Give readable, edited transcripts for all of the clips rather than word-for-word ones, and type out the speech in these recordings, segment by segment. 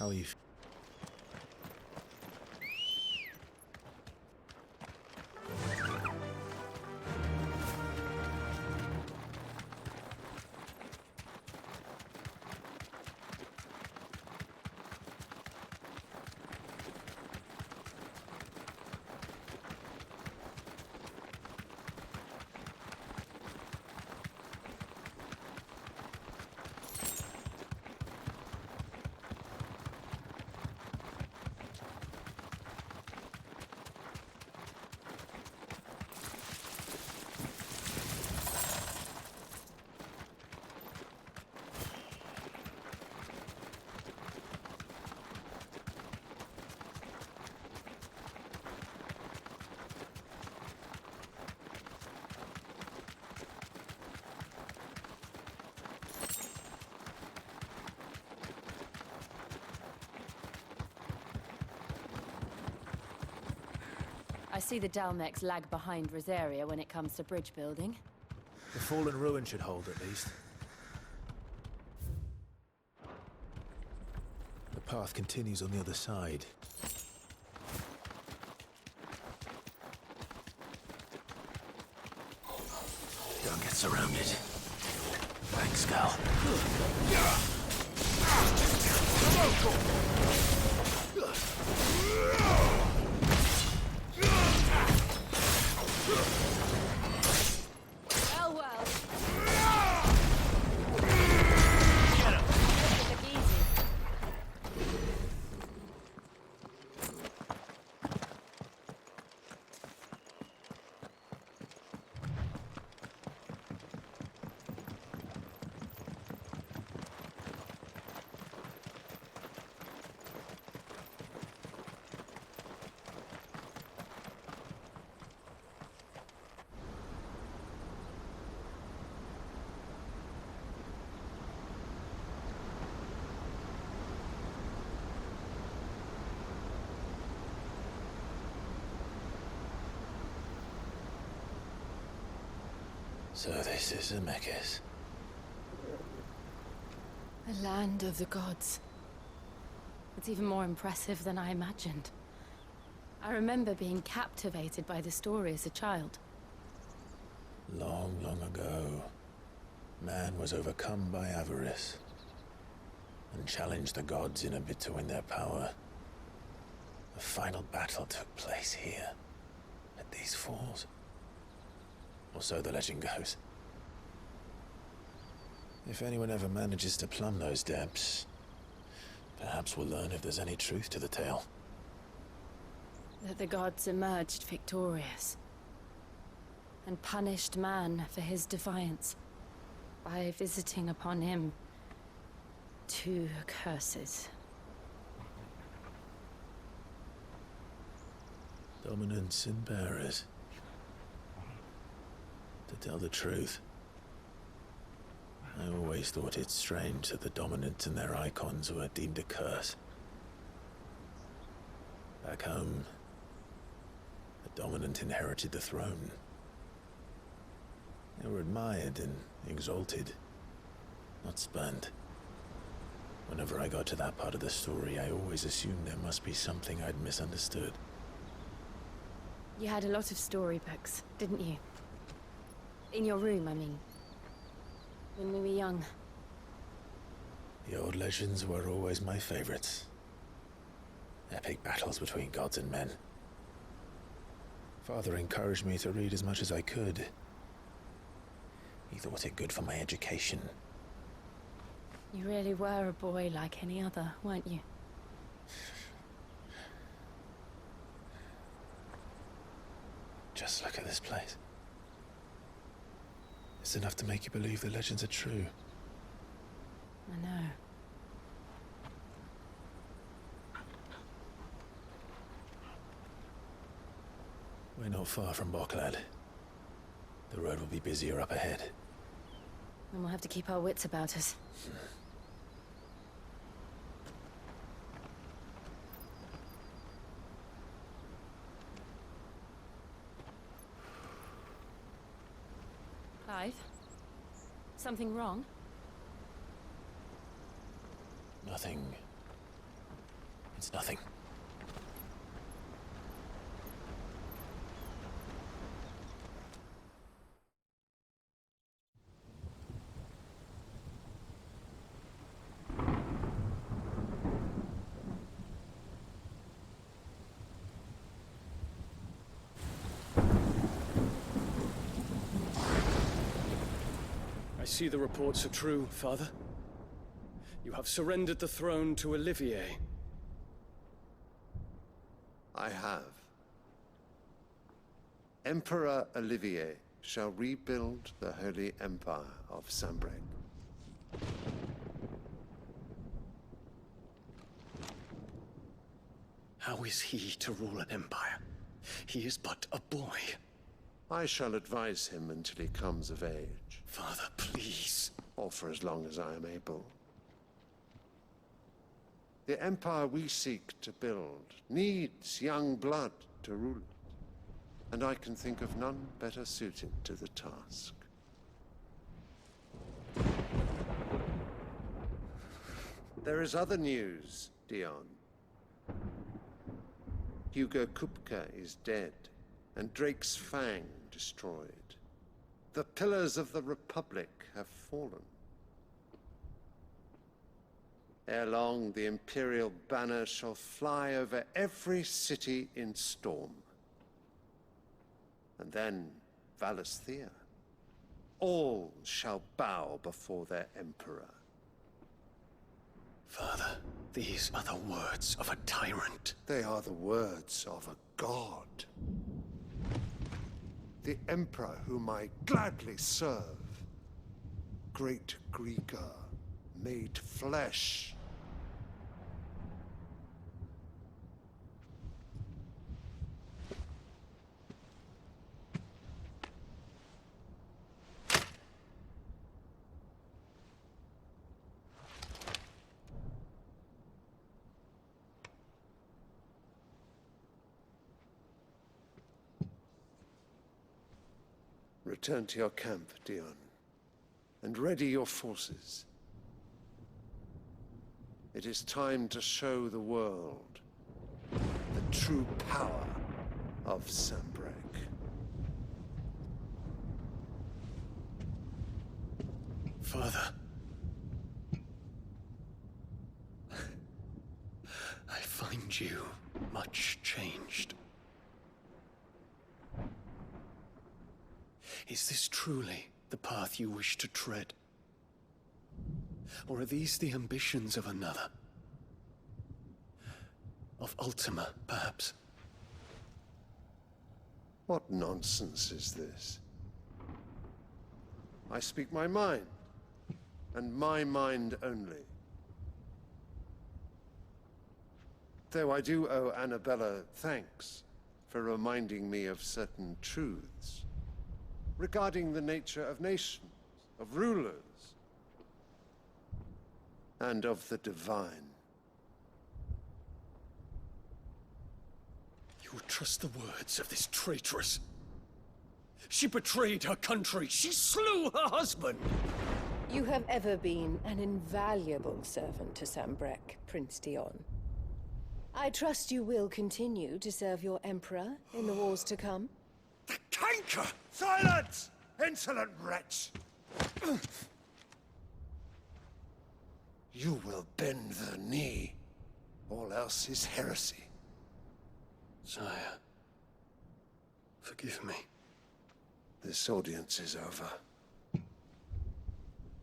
How are you? I see the Dalmex lag behind Rosaria when it comes to bridge building. The fallen ruin should hold, at least. The path continues on the other side. Don't get surrounded. Thanks, Gal. Well. So this is Zemeckis. The land of the gods. It's even more impressive than I imagined. I remember being captivated by the story as a child. Long, long ago, man was overcome by avarice and challenged the gods in a bid to win their power. The final battle took place here, at these falls. Or so the legend goes. If anyone ever manages to plumb those depths, perhaps we'll learn if there's any truth to the tale. That the gods emerged victorious and punished man for his defiance by visiting upon him 2 curses. Dominants and bearers. To tell the truth, I always thought it strange that the dominant and their icons were deemed a curse. Back home, the dominant inherited the throne. They were admired and exalted, not spurned. Whenever I got to that part of the story, I always assumed there must be something I'd misunderstood. You had a lot of storybooks, didn't you? In your room, I mean. When we were young. The old legends were always my favorites. Epic battles between gods and men. Father encouraged me to read as much as I could. He thought it good for my education. You really were a boy like any other, weren't you? Just look at this place. It's enough to make you believe the legends are true. I know. We're not far from Boklad. The road will be busier up ahead. And we'll have to keep our wits about us. Clive? Something wrong? Nothing It's nothing. I see the reports are true, Father. You have surrendered the throne to Olivier. I have. Emperor Olivier shall rebuild the Holy Empire of Sanbreque. How is he to rule an empire? He is but a boy. I shall advise him until he comes of age. Father, please. Or for as long as I am able. The empire we seek to build needs young blood to rule it. And I can think of none better suited to the task. There is other news, Dion. Hugo Kupka is dead, and Drake's Fang destroyed. The pillars of the Republic have fallen. Ere long, the Imperial banner shall fly over every city in Storm. And then Valisthea. All shall bow before their Emperor. Father, these are the words of a tyrant. They are the words of a god. The Emperor whom I gladly serve. Great Greager, made flesh. Return to your camp, Dion, and ready your forces. It is time to show the world the true power of Sanbreque. Father. I find you much changed. Is this truly the path you wish to tread? Or are these the ambitions of another? Of Ultima, perhaps? What nonsense is this? I speak my mind, and my mind only. Though I do owe Annabella thanks for reminding me of certain truths regarding the nature of nations, of rulers, and of the divine. You would trust the words of this traitress? She betrayed her country! She slew her husband! You have ever been an invaluable servant to Sanbreque, Prince Dion. I trust you will continue to serve your Emperor in the wars to come. The canker! Silence! Insolent wretch! You will bend the knee. All else is heresy. Sire, forgive me. This audience is over.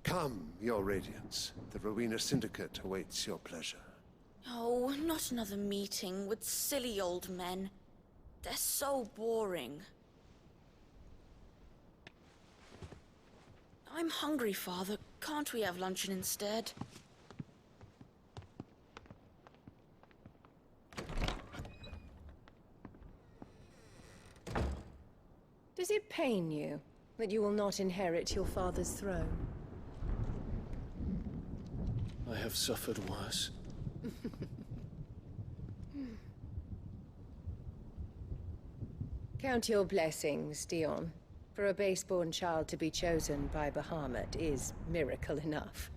Come, your Radiance. The Rowena Syndicate awaits your pleasure. Oh, not another meeting with silly old men. They're so boring. I'm hungry, Father. Can't we have luncheon instead? Does it pain you that you will not inherit your father's throne? I have suffered worse. Count your blessings, Dion. For a base-born child to be chosen by Bahamut is miracle enough.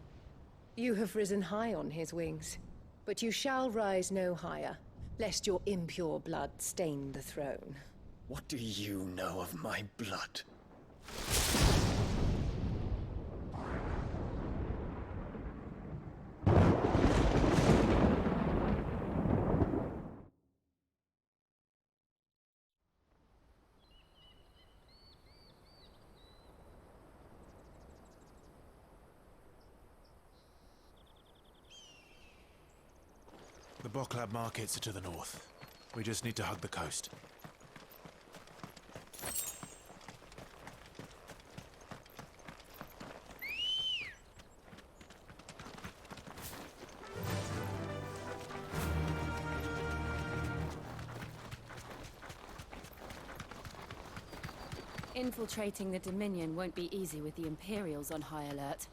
You have risen high on his wings. But you shall rise no higher, lest your impure blood stain the throne. What do you know of my blood? The Boklab markets are to the north. We just need to hug the coast. Infiltrating the Dominion won't be easy with the Imperials on high alert.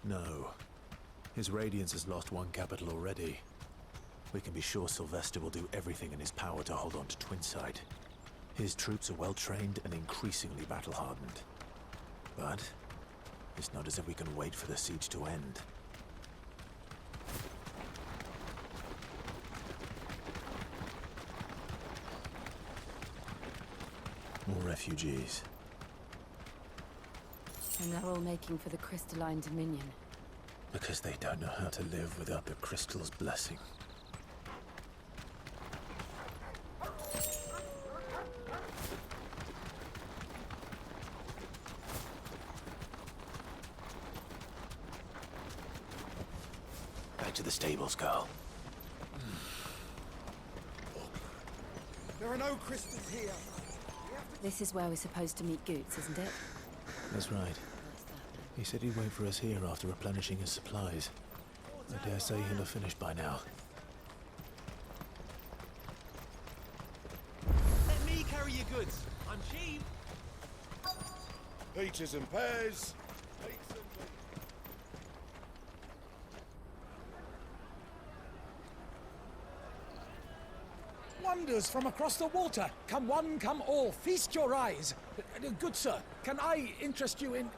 No. His Radiance has lost one capital already. We can be sure Sylvester will do everything in his power to hold on to Twinside. His troops are well-trained and increasingly battle-hardened. But it's not as if we can wait for the siege to end. More refugees. And they're all making for the Crystalline Dominion. Because they don't know how to live without the Crystal's blessing. Back to the stables, Carl. There are no crystals here. This is where we're supposed to meet Goots, isn't it? That's right. He said he'd wait for us here after replenishing his supplies. I dare say he'll have finished by now. Let me carry your goods. I'm cheap. Peaches and pears. Wonders from across the water. Come one, come all. Feast your eyes. Good sir, can I interest you in...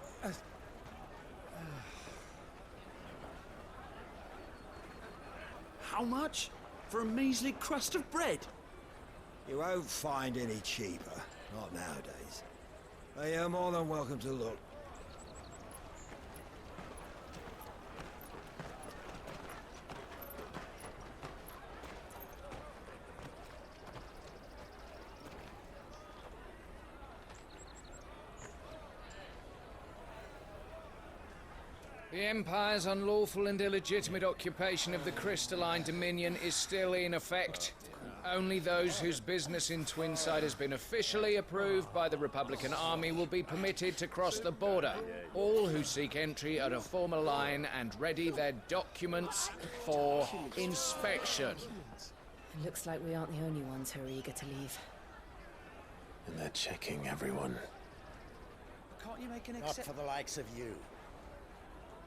How much? For a measly crust of bread? You won't find any cheaper. Not nowadays. But you're more than welcome to look. The Empire's unlawful and illegitimate occupation of the Crystalline Dominion is still in effect. Only those whose business in Twinside has been officially approved by the Republican Army will be permitted to cross the border. All who seek entry are to form a line and ready their documents for inspection. It looks like we aren't the only ones who are eager to leave. And they're checking everyone. Can't you make an Not for the likes of you.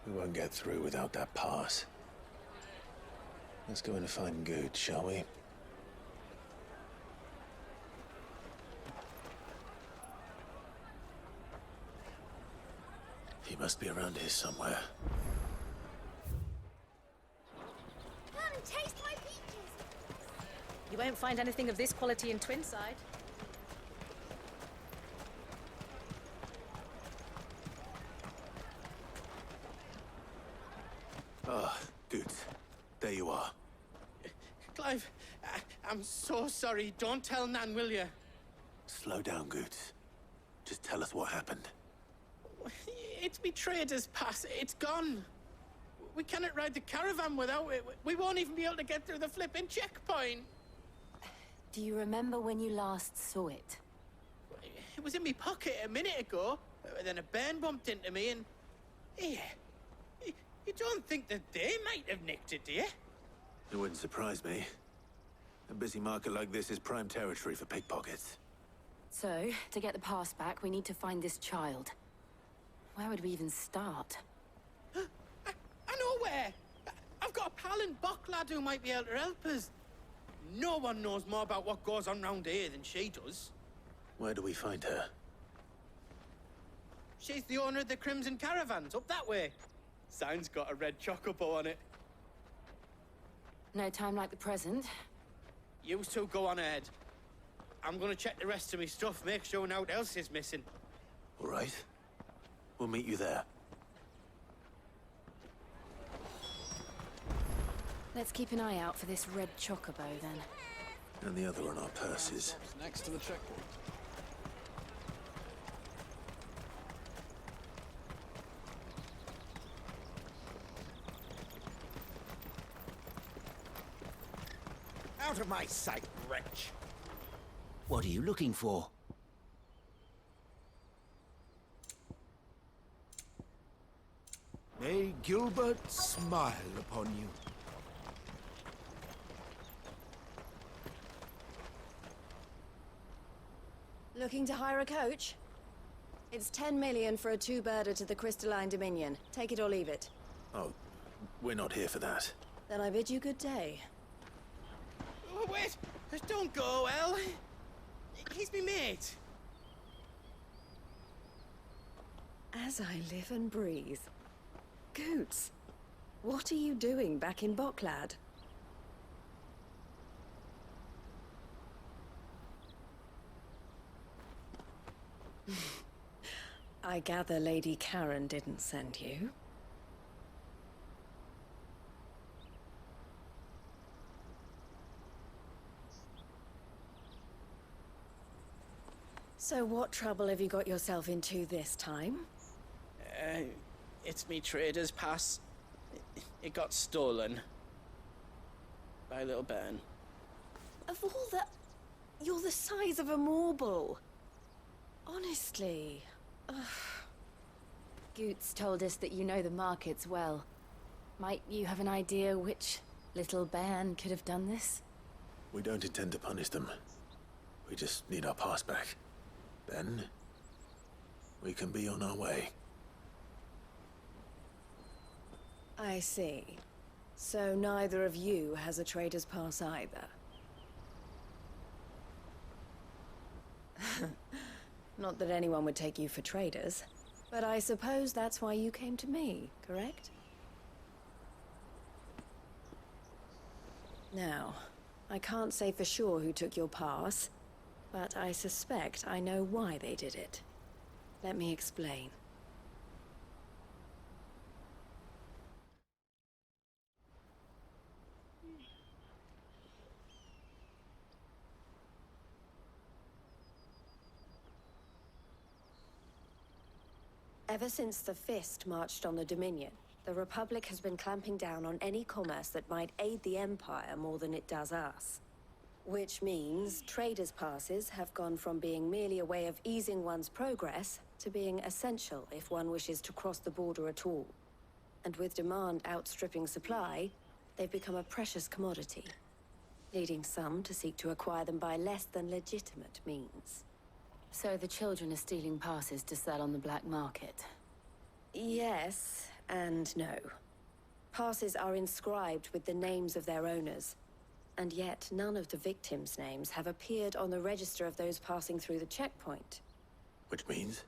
We won't get through without that pass. Let's go in and find Good, shall we? He must be around here somewhere. Come, taste my peaches! You won't find anything of this quality in Twinside. Ah, Good. There you are. Clive, I'm so sorry. Don't tell Nan, will you? Slow down, Good. Just tell us what happened. It's betrayed us, Pass. It's gone. We cannot ride the caravan without it. We won't even be able to get through the flipping checkpoint. Do you remember when you last saw it? It was in my pocket a minute ago. Then a bairn bumped into me and... Yeah. You don't think that they might have nicked it, do you? It wouldn't surprise me. A busy market like this is prime territory for pickpockets. So, to get the pass back, we need to find this child. Where would we even start? I know where! I've got a pal in Boklad who might be able to help us. No one knows more about what goes on round here than she does. Where do we find her? She's the owner of the Crimson Caravans, up that way. Sign's got a red chocobo on it. No time like the present. You two go on ahead. I'm gonna check the rest of my stuff, make sure naught else is missing. All right. We'll meet you there. Let's keep an eye out for this red chocobo, then. And the other on our purses. Next to the checkpoint. Out of my sight, wretch! What are you looking for? May Gilbert smile upon you. Looking to hire a coach? It's 10 million for a two-birder to the Crystalline Dominion. Take it or leave it. Oh, we're not here for that. Then I bid you good day. Oh, wait! Don't go, El! He's me mate. As I live and breathe. Goots, what are you doing back in Boklad? I gather Lady Karen didn't send you. So what trouble have you got yourself into this time? It's me trader's pass. It got stolen. By little Ben. Of all the... You're the size of a marble. Honestly. Ugh. Goots told us that you know the markets well. Might you have an idea which little bairn could have done this? We don't intend to punish them. We just need our pass back. Then, we can be on our way. I see. So neither of you has a trader's pass either. Not that anyone would take you for traders, but I suppose that's why you came to me, correct? Now, I can't say for sure who took your pass, but I suspect I know why they did it. Let me explain. Ever since the Fist marched on the Dominion, the Republic has been clamping down on any commerce that might aid the Empire more than it does us. Which means traders' passes have gone from being merely a way of easing one's progress to being essential if one wishes to cross the border at all. And with demand outstripping supply, they've become a precious commodity, leading some to seek to acquire them by less than legitimate means. So the children are stealing passes to sell on the black market? Yes, and no. Passes are inscribed with the names of their owners, and yet none of the victims' names have appeared on the register of those passing through the checkpoint. Which means?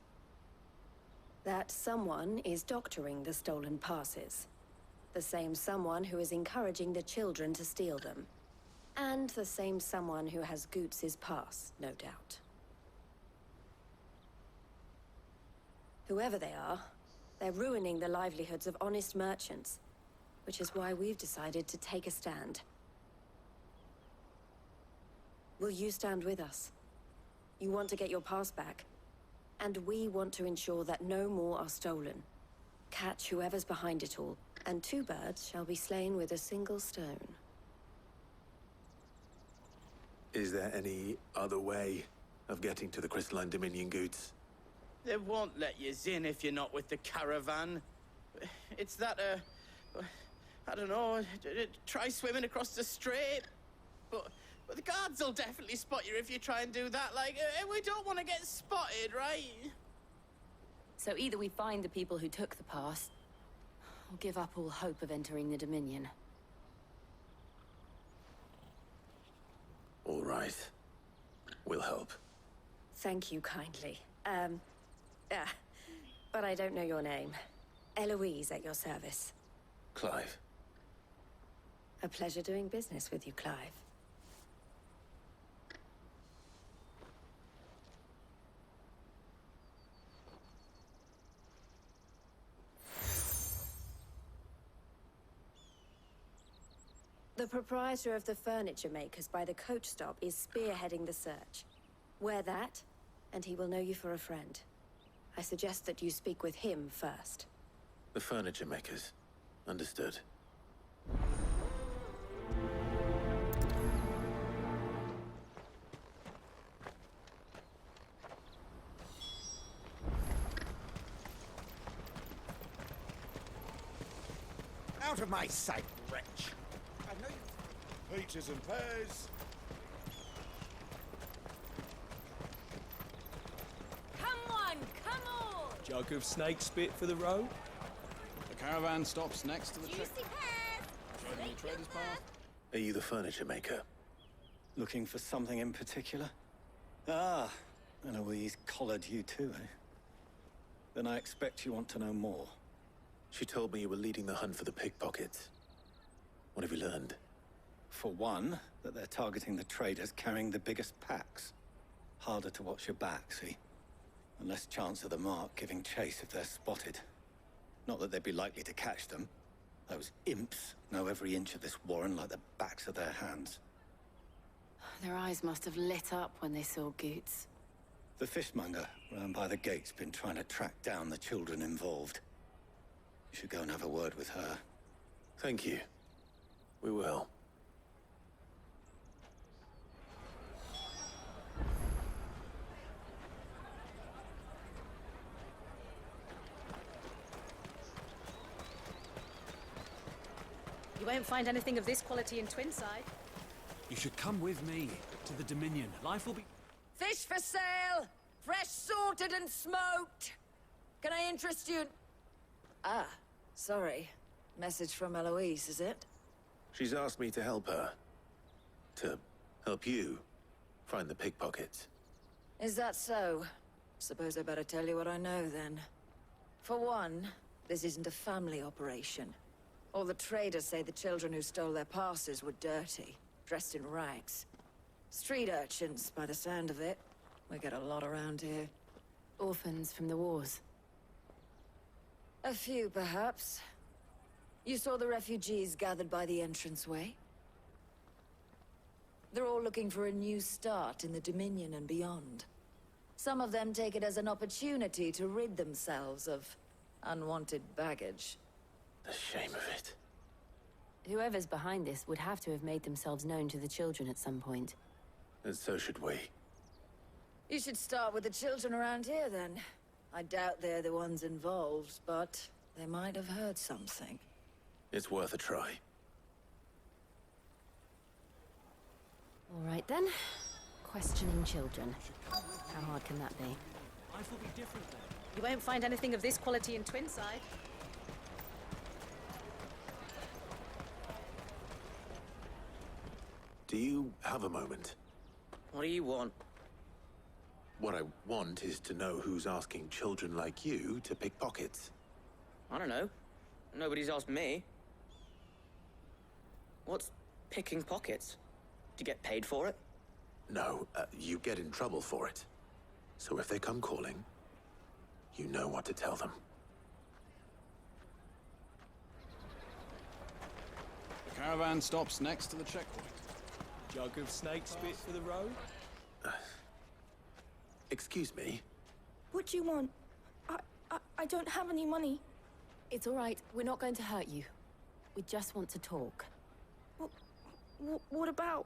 That someone is doctoring the stolen passes. The same someone who is encouraging the children to steal them. And the same someone who has Goots' pass, no doubt. Whoever they are, they're ruining the livelihoods of honest merchants, which is why we've decided to take a stand. Will you stand with us? You want to get your pass back, and we want to ensure that no more are stolen. Catch whoever's behind it all, and two birds shall be slain with a single stone. Is there any other way of getting to the Crystalline Dominion, Goots? They won't let you in if you're not with the caravan. It's that, I don't know, try swimming across the strait. But the guards will definitely spot you if you try and do that. Like, we don't want to get spotted, right? So either we find the people who took the pass, or give up all hope of entering the Dominion. All right. We'll help. Thank you kindly. But I don't know your name. Eloise at your service. Clive. A pleasure doing business with you, Clive. The proprietor of the furniture makers by the coach stop is spearheading the search. Wear that, and he will know you for a friend. I suggest that you speak with him first. The furniture makers. Understood. Out of my sight, wretch! I know you... Peaches and pears. Come on, come on! Jug of snake spit for the road? The caravan stops next to the Juicy pears! Joining the trader's path. Are you the furniture maker? Looking for something in particular? Ah, Eloise collared you too, eh? Then I expect you want to know more. She told me you were leading the hunt for the pickpockets. What have you learned? For one, that they're targeting the traders carrying the biggest packs. Harder to watch your back, see? And less chance of the mark giving chase if they're spotted. Not that they'd be likely to catch them. Those imps know every inch of this warren like the backs of their hands. Their eyes must have lit up when they saw Goots. The fishmonger round by the gate's been trying to track down the children involved. You should go and have a word with her. Thank you. We will. You won't find anything of this quality in Twinside. You should come with me to the Dominion. Life will be... Fish for sale! Fresh sorted and smoked! Can I interest you in... Ah, sorry. Message from Eloise, is it? She's asked me to help her. To help you find the pickpockets. Is that so? Suppose I better tell you what I know, then. For one, this isn't a family operation. All the traders say the children who stole their passes were dirty, dressed in rags. Street urchins, by the sound of it. We get a lot around here. Orphans from the wars. A few, perhaps. You saw the refugees gathered by the entranceway? They're all looking for a new start in the Dominion and beyond. Some of them take it as an opportunity to rid themselves of unwanted baggage. The shame of it. Whoever's behind this would have to have made themselves known to the children at some point. And so should we. You should start with the children around here, then. I doubt they're the ones involved, but they might have heard something. It's worth a try. All right, then. Questioning children. How hard can that be? Life will be different then. You won't find anything of this quality in Twinside. Do you have a moment? What do you want? What I want is to know who's asking children like you to pick pockets. I don't know. Nobody's asked me. What's picking pockets? Do you get paid for it? No, you get in trouble for it. So if they come calling, you know what to tell them. The caravan stops next to the checkpoint. Jug of snake spit for the road? Excuse me? What do you want? I don't have any money. It's all right. We're not going to hurt you. We just want to talk. What about?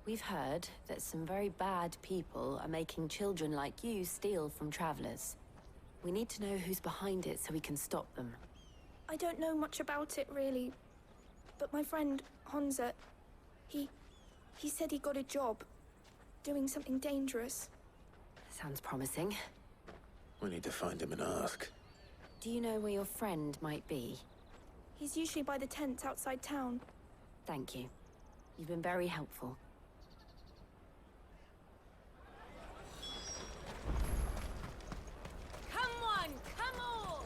We've heard that some very bad people are making children like you steal from travelers. We need to know who's behind it so we can stop them. I don't know much about it, really. But my friend, Honza, he said he got a job. Doing something dangerous. Sounds promising. We need to find him and ask. Do you know where your friend might be? He's usually by the tents outside town. Thank you. You've been very helpful. Come on, come on!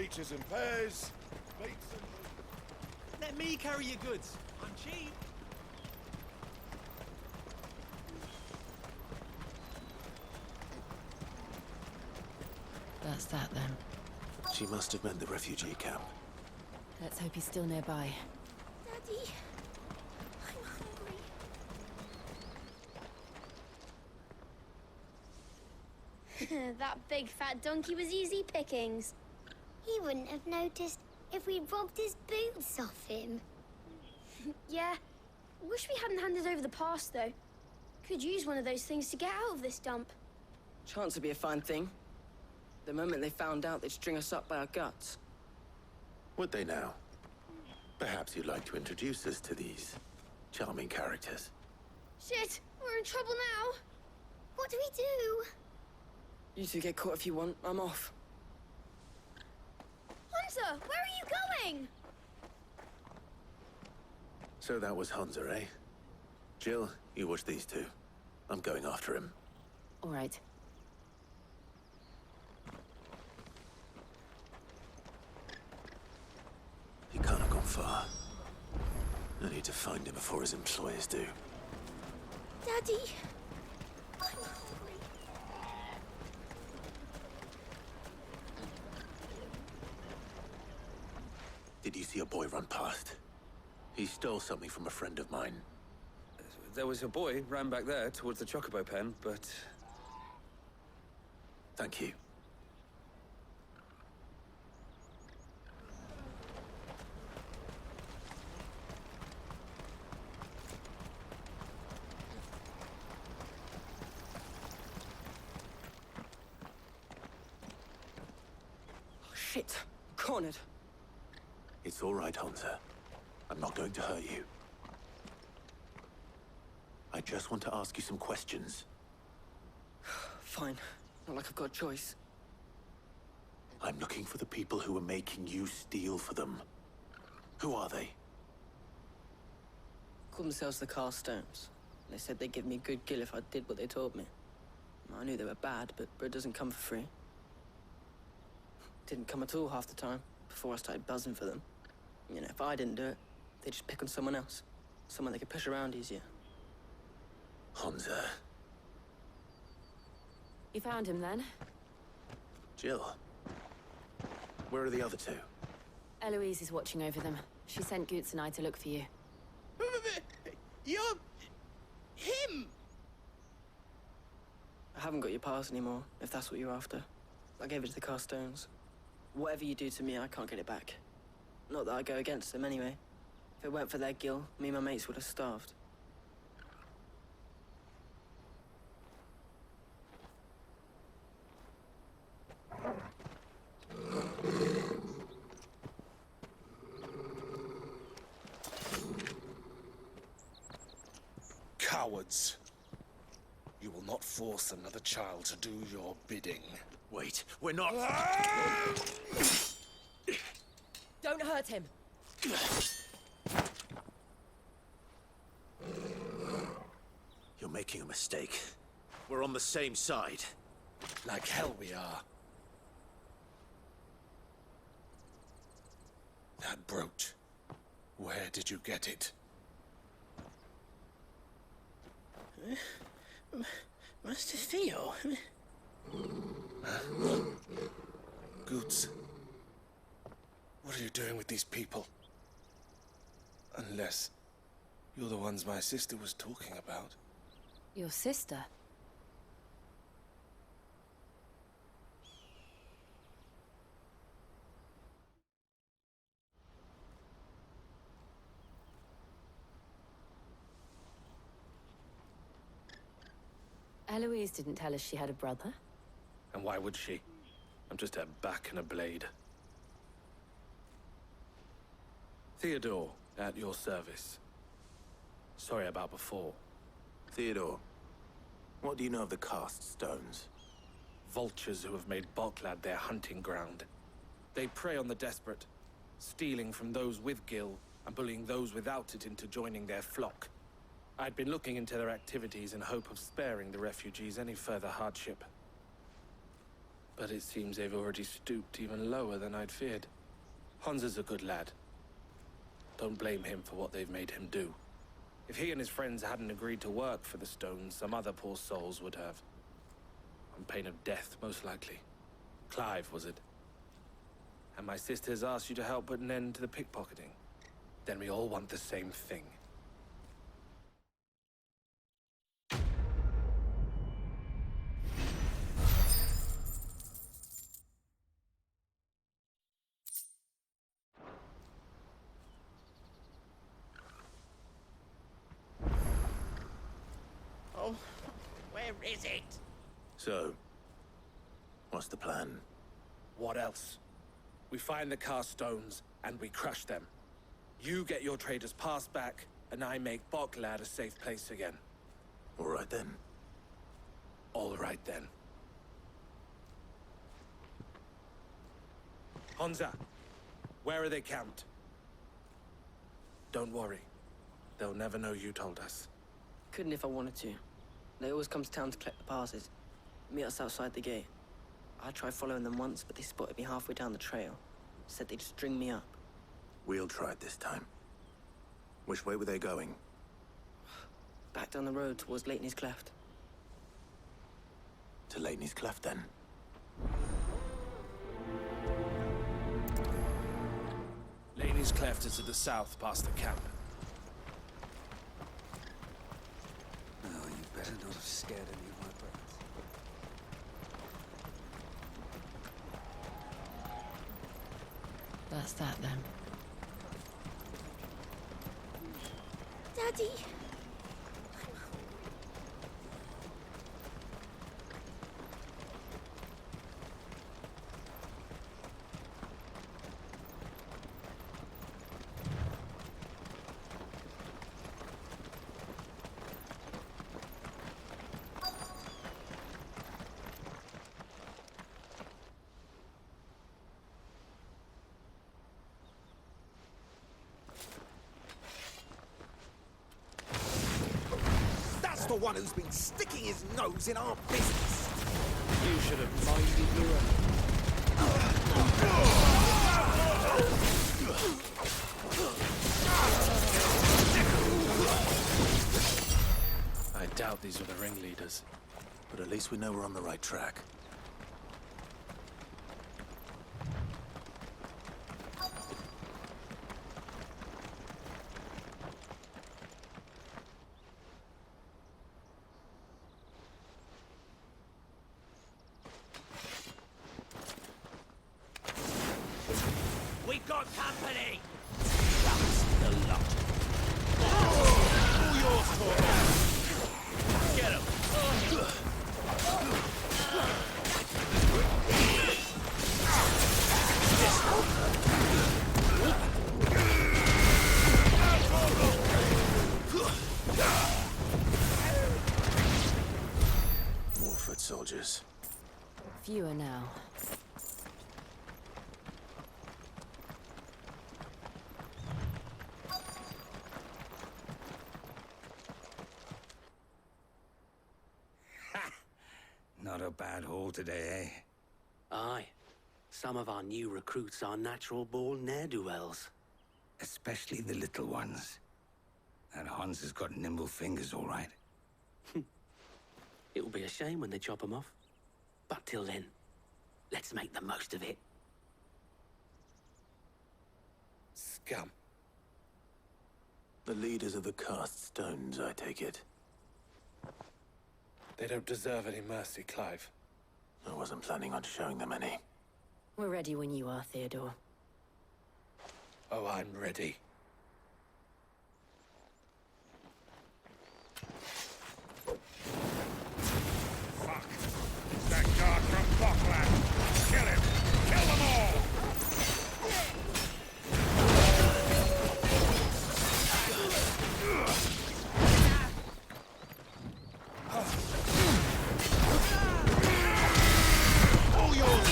Peaches and pears. Plates and... Let me carry your goods. I'm cheap. That's that then. She must have meant the refugee camp. Let's hope he's still nearby. Daddy, I'm hungry. That big fat donkey was easy pickings. He wouldn't have noticed if we'd robbed his boots off him. Yeah. Wish we hadn't handed over the pass, though. Could use one of those things to get out of this dump. Chance would be a fine thing. The moment they found out, they'd string us up by our guts. Would they now? Perhaps you'd like to introduce us to these charming characters. Shit, we're in trouble now. What do we do? You two get caught if you want. I'm off. Hunter, where are you going? So that was Hunter, eh? Jill, you watch these two. I'm going after him. All right. He can't have gone far. I need to find him before his employers do. Daddy. Did you see a boy run past? He stole something from a friend of mine. There was a boy ran back there towards the chocobo pen, but... Thank you. Shit! Cornered! It's all right, Hunter. I'm not going to hurt you. I just want to ask you some questions. Fine. Not like I've got a choice. I'm looking for the people who are making you steal for them. Who are they? Called themselves the Carstones. They said they'd give me good gill if I did what they told me. I knew they were bad, but bread doesn't come for free. Didn't come at all half the time, before I started buzzing for them. You know, if I didn't do it, they'd just pick on someone else. Someone they could push around easier. Hunter. You found him then? Jill. Where are the other two? Eloise is watching over them. She sent Goots and I to look for you. You're... him! I haven't got your pass anymore, if that's what you're after. I gave it to the Carstones. Whatever you do to me, I can't get it back. Not that I go against them anyway. If it weren't for their gill, me and my mates would have starved. Cowards. You will not force another child to do your bidding. Wait, we're not... Don't hurt him! You're making a mistake. We're on the same side. Like hell we are. That brooch. Where did you get it? Master Theo? Goots. What are you doing with these people? Unless you're the ones my sister was talking about. Your sister? Eloise didn't tell us she had a brother. And why would she? I'm just a back and a blade. Theodore, at your service. Sorry about before. Theodore, what do you know of the Cast Stones? Vultures who have made Boklad their hunting ground. They prey on the desperate, stealing from those with gil and bullying those without it into joining their flock. I'd been looking into their activities in hope of sparing the refugees any further hardship. But it seems they've already stooped even lower than I'd feared. Hans is a good lad. Don't blame him for what they've made him do. If he and his friends hadn't agreed to work for the stones, some other poor souls would have. On pain of death, most likely. Clive, was it? And my sisters asked you to help put an end to the pickpocketing. Then we all want the same thing. Oh, where is it? So, what's the plan? What else? We find the cast stones, and we crush them. You get your traders pass back, and I make Boklad a safe place again. All right then. All right then. Honza, where are they camped? Don't worry. They'll never know you told us. Couldn't if I wanted to. They always come to town to collect the passes. Meet us outside the gate. I tried following them once, but they spotted me halfway down the trail. Said they'd string me up. We'll try it this time. Which way were they going? Back down the road towards Leighton's Cleft. To Leighton's Cleft, then? Leighton's Cleft is to the south, past the camp. No, you better not have scared any of my brothers. That's that, then. Daddy! The one who's been sticking his nose in our business. You should have minded your own. I doubt these were the ringleaders. But at least we know we're on the right track. We got company! That's the lot. All yours, Torvald. Get him. More foot soldiers. Fewer now. Not a bad haul today, eh? Aye. Some of our new recruits are natural-born ne'er-do-wells. Especially the little ones. That Hans has got nimble fingers, all right. It will be a shame when they chop them off. But till then, let's make the most of it. Scum. The leaders of the cast stones, I take it. They don't deserve any mercy, Clive. I wasn't planning on showing them any. We're ready when you are, Theodore. Oh, I'm ready. Fuck! It's that guard from Bockland! Kill him! Kill them all! All yours,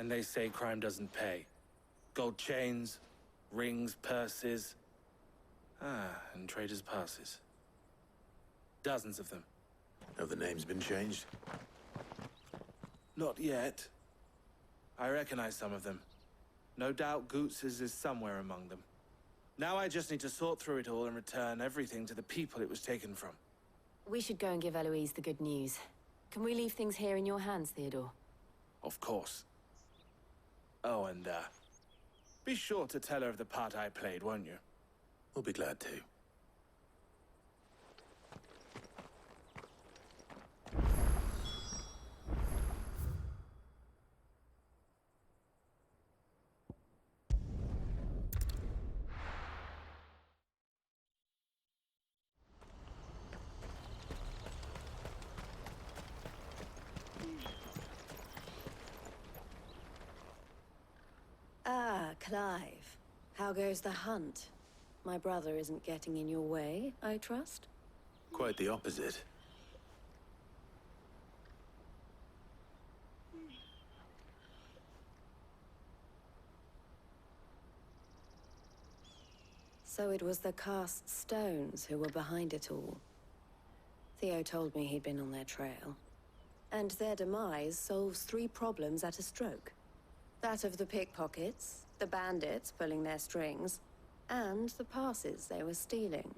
And they say crime doesn't pay. Gold chains, rings, purses. And traders' passes. Dozens of them. Have the names been changed? Not yet. I recognize some of them. No doubt Goots's is somewhere among them. Now I just need to sort through it all and return everything to the people it was taken from. We should go and give Eloise the good news. Can we leave things here in your hands, Theodore? Of course. Oh, and, be sure to tell her of the part I played, won't you? We'll be glad to. Ah, Clive. How goes the hunt? My brother isn't getting in your way, I trust? Quite the opposite. So it was the cast stones who were behind it all. Theo told me he'd been on their trail. And their demise solves 3 problems at a stroke. That of the pickpockets, the bandits pulling their strings, and the passes they were stealing.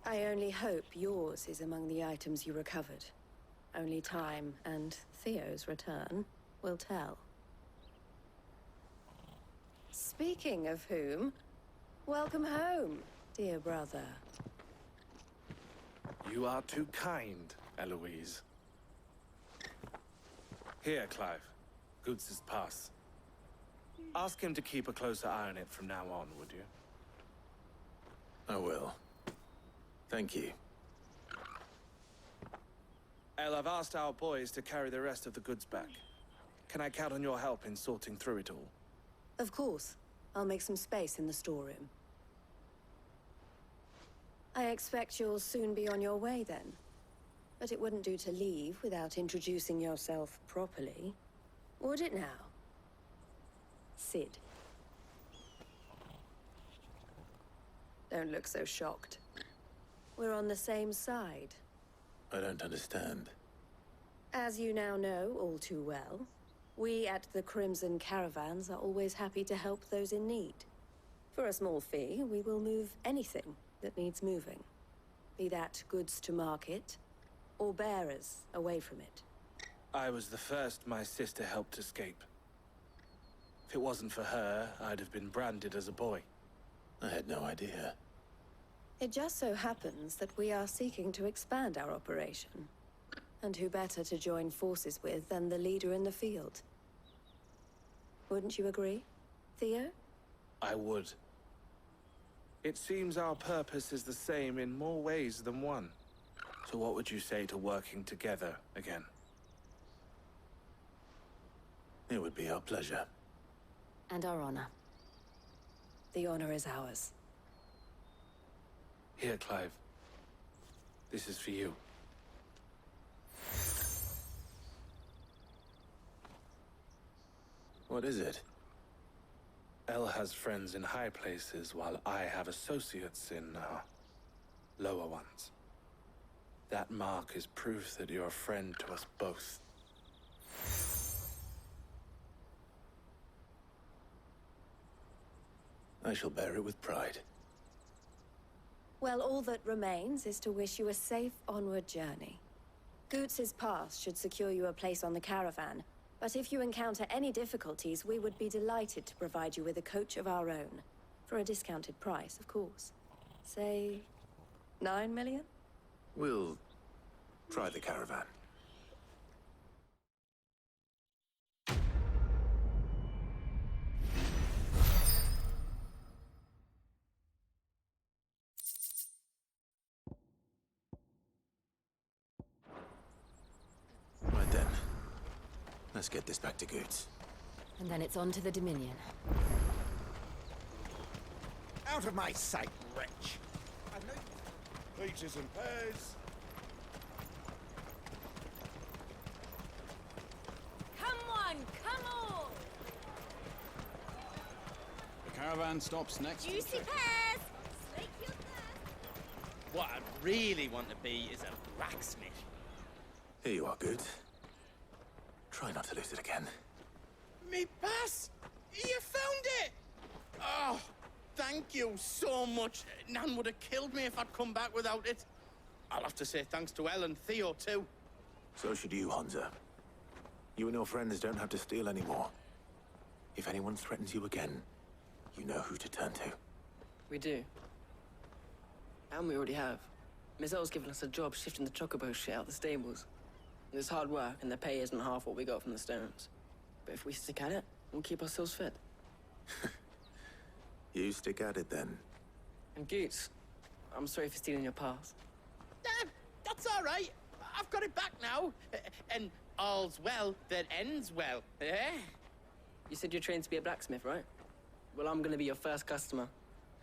I only hope yours is among the items you recovered. Only time and Theo's return will tell. Speaking of whom, welcome home, dear brother. You are too kind, Eloise. Here, Clive. Goots's pass. Ask him to keep a closer eye on it from now on, would you? I will. Thank you. El, I've asked our boys to carry the rest of the goods back. Can I count on your help in sorting through it all? Of course. I'll make some space in the storeroom. I expect you'll soon be on your way then. But it wouldn't do to leave without introducing yourself properly. Would it now? Sid. Don't look so shocked. We're on the same side. I don't understand. As you now know all too well, we at the Crimson Caravans are always happy to help those in need. For a small fee, we will move anything that needs moving. Be that goods to market, or bearers away from it. I was the first my sister helped escape. If it wasn't for her, I'd have been branded as a boy. I had no idea. It just so happens that we are seeking to expand our operation. And who better to join forces with than the leader in the field? Wouldn't you agree, Theo? I would. It seems our purpose is the same in more ways than one. So what would you say to working together again? It would be our pleasure. And our honor. The honor is ours. Here, Clive. This is for you. What is it? El has friends in high places, while I have associates in, lower ones. That mark is proof that you're a friend to us both. I shall bear it with pride. Well, all that remains is to wish you a safe onward journey. Goots's pass should secure you a place on the caravan, but if you encounter any difficulties, we would be delighted to provide you with a coach of our own. For a discounted price, of course. Say, 9 million? We'll try the caravan. Right then. Let's get this back to Goots. And then it's on to the Dominion. Out of my sight, wretch! Peaches and pears. Come on, come on! Caravan stops next. Juicy pears! Slake your thirst! What I really want to be is a blacksmith. Here you are, Goods. Try not to lose it again. Me pass! You found it! Oh, thank you so much. Nan would have killed me if I'd come back without it. I'll have to say thanks to Elle and Theo, too. So should you, Honza. You and your friends don't have to steal anymore. If anyone threatens you again, you know who to turn to. We do. And we already have. Miss Elle's given us a job shifting the chocobo shit out the stables. It's hard work, and the pay isn't half what we got from the Stones. But if we stick at it, we'll keep ourselves fit. You stick at it, then. And Goots, I'm sorry for stealing your pass. That's all right. I've got it back now. And all's well that ends well, eh? You said you're trained to be a blacksmith, right? Well, I'm gonna be your first customer.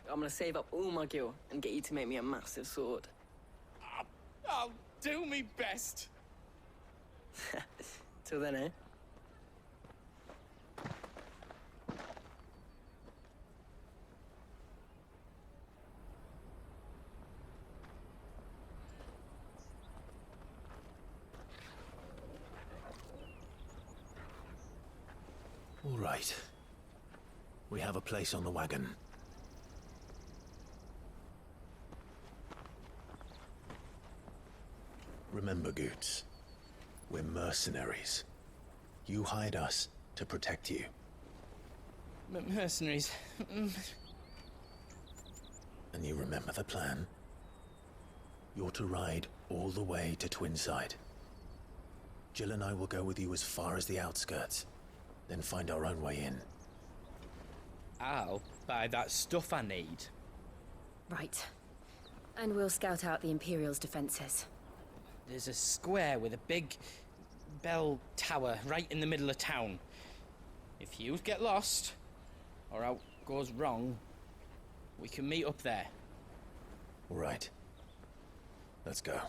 I'm gonna save up all my gil and get you to make me a massive sword. I'll do me best. Till then, eh? All right. We have a place on the wagon. Remember, Goots, we're mercenaries. You hired us to protect you. Mercenaries. And you remember the plan? You're to ride all the way to Twinside. Jill and I will go with you as far as the outskirts, then find our own way in. I'll buy that stuff I need. Right. And we'll scout out the Imperial's defenses. There's a square with a big bell tower right in the middle of town. If you get lost, or out goes wrong, we can meet up there. All right. Let's go.